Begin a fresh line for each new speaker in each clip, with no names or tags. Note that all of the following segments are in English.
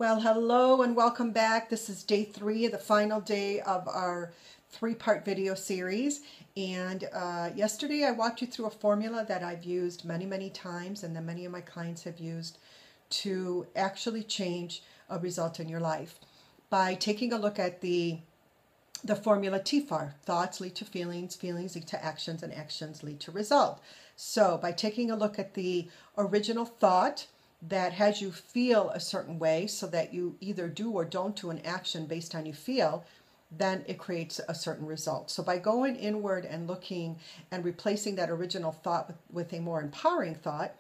Well, hello and welcome back. This is day 3, the final day of our 3-part video series. And yesterday I walked you through a formula that I've used many times and that many of my clients have used to actually change a result in your life by taking a look at the formula TFAR. Thoughts lead to feelings, feelings lead to actions, and actions lead to result. So by taking a look at the original thought that has you feel a certain way so that you either do or don't do an action based on you feel, then it creates a certain result. So by going inward and looking and replacing that original thought with a more empowering thought,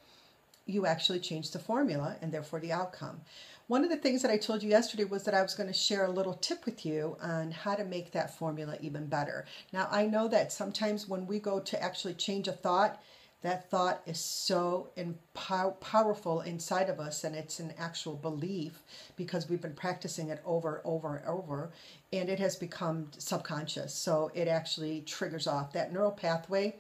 you actually change the formula and therefore the outcome. One of the things that I told you yesterday was that I was going to share a little tip with you on how to make that formula even better. Now, I know that sometimes when we go to actually change a thought, that thought is so powerful inside of us, and it's an actual belief because we've been practicing it over and over, and it has become subconscious. So it actually triggers off. That neural pathway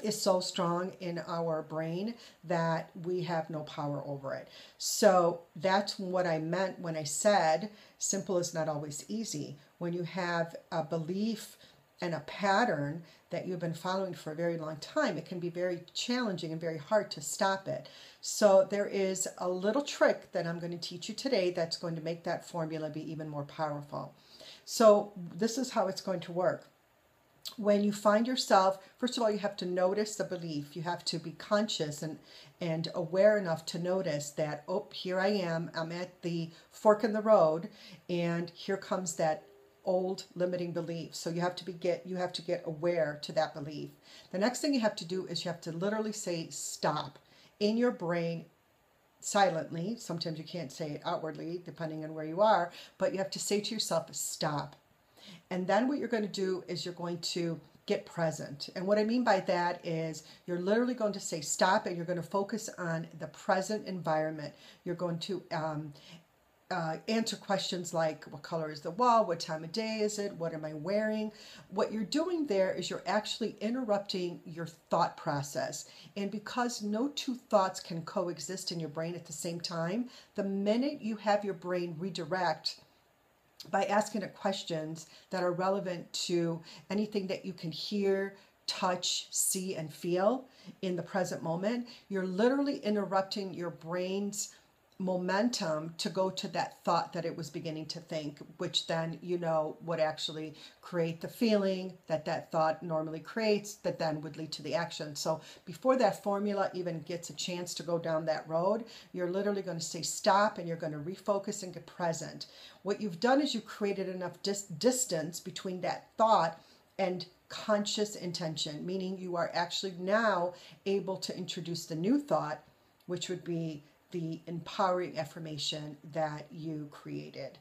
is so strong in our brain that we have no power over it. So that's what I meant when I said simple is not always easy. When you have a belief and a pattern that you've been following for a very long time, it can be very challenging and very hard to stop it. So there is a little trick that I'm going to teach you today that's going to make that formula be even more powerful. So this is how it's going to work. When you find yourself, first of all, you have to notice the belief. You have to be conscious and aware enough to notice that, oh, here I am. I'm at the fork in the road, and here comes that old limiting belief. So you have to get aware to that belief. The next thing you have to do is you have to literally say stop in your brain silently. Sometimes you can't say it outwardly depending on where you are, but you have to say to yourself stop. And then what you're going to do is you're going to get present. And what I mean by that is you're literally going to say stop, and you're going to focus on the present environment. You're going to answer questions like, what color is the wall? What time of day is it? What am I wearing? What you're doing there is you're actually interrupting your thought process. And because no two thoughts can coexist in your brain at the same time, the minute you have your brain redirect by asking it questions that are relevant to anything that you can hear, touch, see, and feel in the present moment, you're literally interrupting your brain's momentum to go to that thought that it was beginning to think, which then would actually create the feeling that that thought normally creates, that then would lead to the action. So before that formula even gets a chance to go down that road, you're literally going to say stop, and you're going to refocus and get present. What you've done is you've created enough distance between that thought and conscious intention, meaning you are actually now able to introduce the new thought, which would be the empowering affirmation that you created.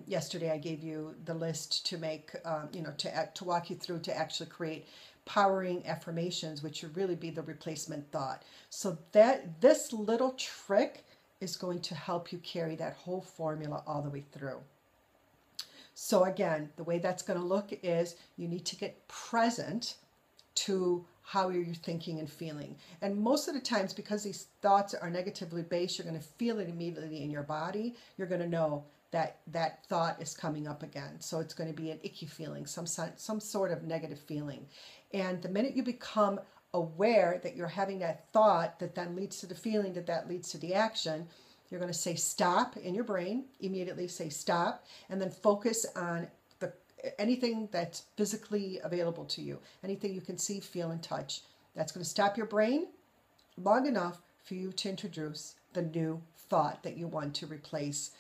Yesterday I gave you the list to make, to walk you through to actually create powering affirmations, which would really be the replacement thought. So that this little trick is going to help you carry that whole formula all the way through. So again, the way that's going to look is you need to get present to how you're thinking and feeling. And most of the times, because these thoughts are negatively based, you're going to feel it immediately in your body. You're going to know that that thought is coming up again. So it's going to be an icky feeling, some sort of negative feeling. And the minute you become aware that you're having that thought that then leads to the feeling that leads to the action, you're going to say stop in your brain, immediately say stop, and then focus on anything that's physically available to you, anything you can see, feel, and touch. That's going to stop your brain long enough for you to introduce the new thought that you want to replace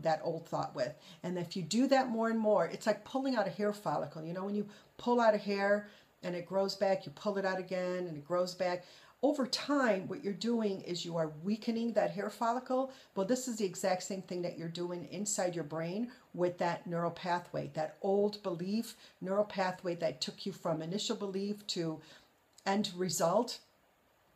that old thought with. And if you do that more and more, it's like pulling out a hair follicle. You know, when you pull out a hair and it grows back, you pull it out again and it grows back. Over time, what you're doing is you are weakening that hair follicle. Well, this is the exact same thing that you're doing inside your brain with that neural pathway, that old belief neural pathway that took you from initial belief to end result.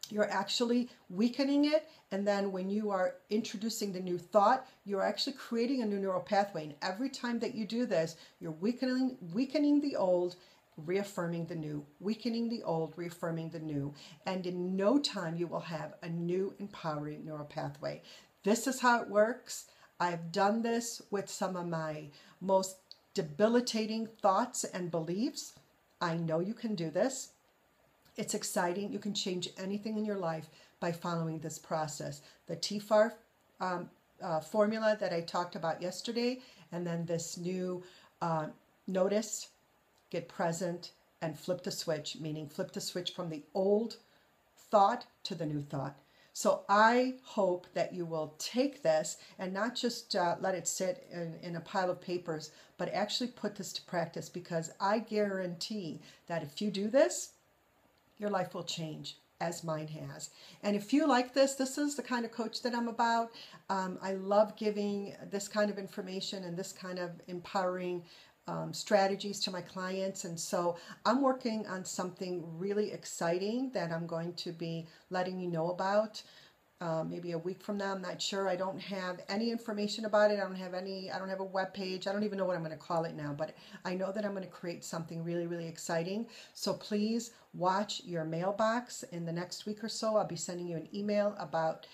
You're actually weakening it, and then when you are introducing the new thought, you're actually creating a new neural pathway. And every time that you do this, you're weakening the old, reaffirming the new, weakening the old, reaffirming the new, and in no time you will have a new empowering neural pathway. This is how it works. I've done this with some of my most debilitating thoughts and beliefs. I know you can do this. It's exciting. You can change anything in your life by following this process. The TFAR formula that I talked about yesterday, and then this new notice, get present, and flip the switch, meaning flip the switch from the old thought to the new thought. So I hope that you will take this and not just let it sit in a pile of papers, but actually put this to practice, because I guarantee that if you do this, your life will change, as mine has. And if you like this, this is the kind of coach that I'm about. I love giving this kind of information and this kind of empowering strategies to my clients. And so I'm working on something really exciting that I'm going to be letting you know about maybe a week from now. I'm not sure. I don't have any information about it. I don't have a web page. I don't even know what I'm going to call it now, but I know that I'm going to create something really, really exciting. So please watch your mailbox in the next week or so. I'll be sending you an email about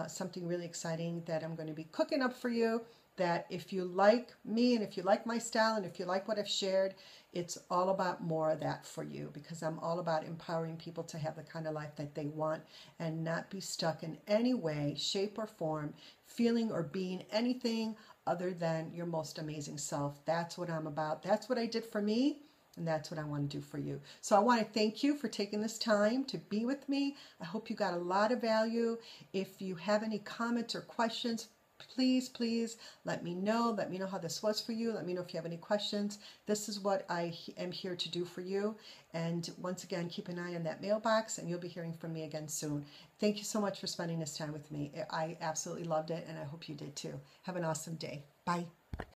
something really exciting that I'm going to be cooking up for you, that if you like me and if you like my style and if you like what I've shared, it's all about more of that for you, because I'm all about empowering people to have the kind of life that they want and not be stuck in any way, shape, or form, feeling or being anything other than your most amazing self. That's what I'm about. That's what I did for me, and that's what I want to do for you. So I want to thank you for taking this time to be with me. I hope you got a lot of value. If you have any comments or questions, please let me know. Let me know how this was for you. Let me know if you have any questions. This is what I am here to do for you. And once again, keep an eye on that mailbox, and you'll be hearing from me again soon. Thank you so much for spending this time with me. I absolutely loved it, and I hope you did too. Have an awesome day. Bye.